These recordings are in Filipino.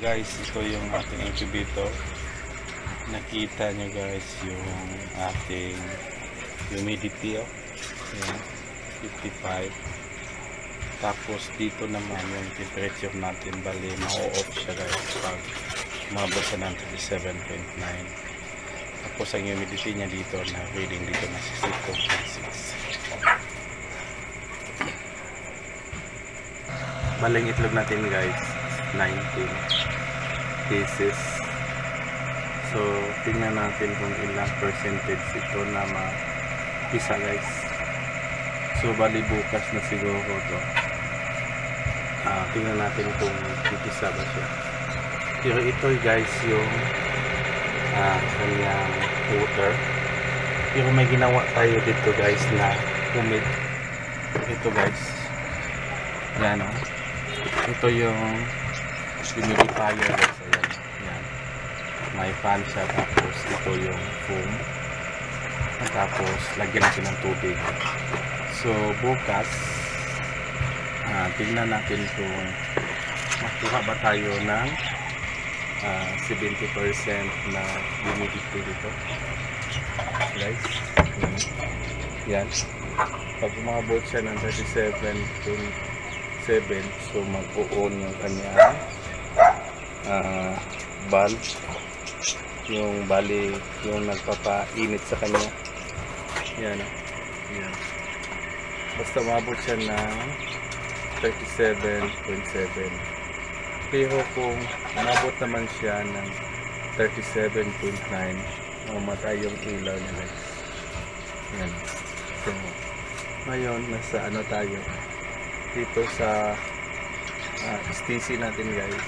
Guys, ito yung ating incubator. Nakita nyo guys yung ating humidity. Ayan, 55. Tapos dito naman yung temperature natin, bali ma-off siya guys pag umabot sa ng 37.9. Tapos ang humidity niya dito na reading dito na 66.6. Baling itlog natin guys 19 pieces. So tingnan natin kung ilang percentage ito na mapisa guys. So bali bukas na siguro to. Tingnan natin kung pipisa ba siya. Pero ito guys yung kanyang water. Pero may ginawa tayo dito guys na humid. Ito guys, yan o. Ito yung humidifier guys. Ayan. Yan. May fan siya. Tapos ito yung foam. Tapos lagyan natin ng tubig. So bukas tingnan natin kung makuha ba tayo ng 70% na humidity dito guys. Yan. Pag umabot siya ng 37.7, so mag-o-on yung kanya valve, yung bali yung nagpapainit sa kanya. Yan. Yan. Basta umabot siya ng 37.7. Pero kung umabot naman siya ng 37.9, mamatay yung ilaw niya guys. Yan. So, ngayon nasa ano tayo dito sa STC natin guys,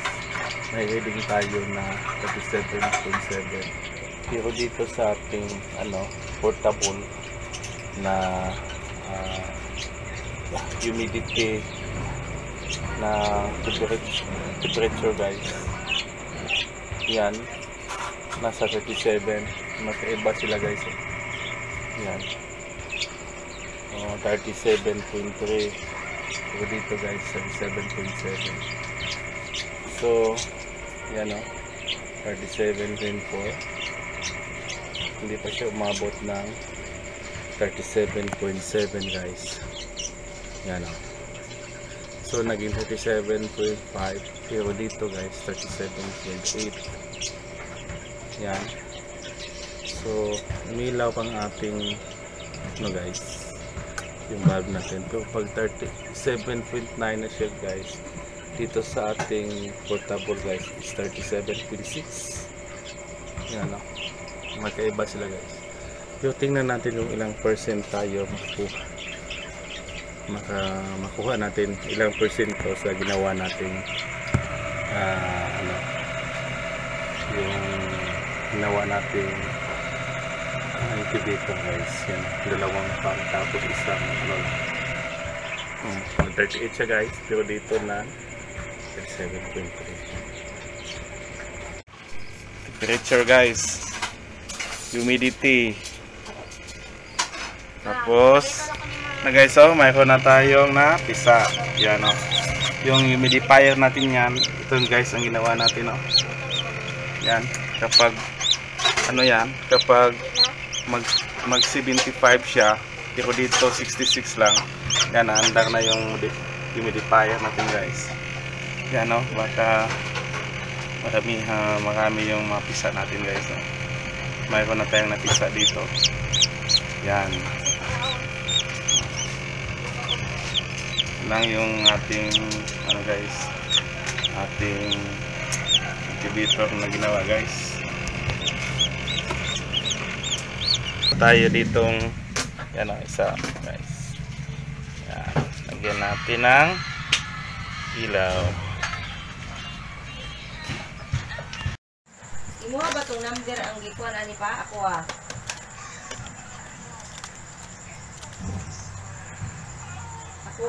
may reading tayo na 37.7. pero dito sa ating portable na humidity na temperature guys, yan nasa 37. Magkaiba sila guys yan. 37.3. So dito guys 37.7. So yan 37.4. Hindi pa siya umabot ng 37.7 guys. Yan so naging 37.5. pero dito guys 37.8. yan. So umilaw pang ating guys yung valve natin. Pero pag 37.9 na siya guys, dito sa ating portable guys is 37.6. yan magkaiba sila guys. Pero tingnan natin yung ilang percent tayo makuha natin, ilang percent to sa ginawa natin yung ginawa natin incubator guys. Yan, dalawang pan tapos isang 38 siya guys, pero dito na 37.3. temperature guys, humidity, tapos na guys, mayroon na tayong napisa. Yan yung humidifier natin yan. Ito guys ang ginawa natin yan, kapag kapag mag 75 siya, pero dito 66 lang, yan andar na yung humidifier natin guys. Yan baka marami yung mapisa natin guys. Mayroon na tayong napisa dito. Yan lang yung ating guys, ating incubator na ginawa guys. Tayo ditong isa guys. Yan, lagyan natin ng ilaw. Imuha ba itong number ang gikuan ani pa? Ako Ako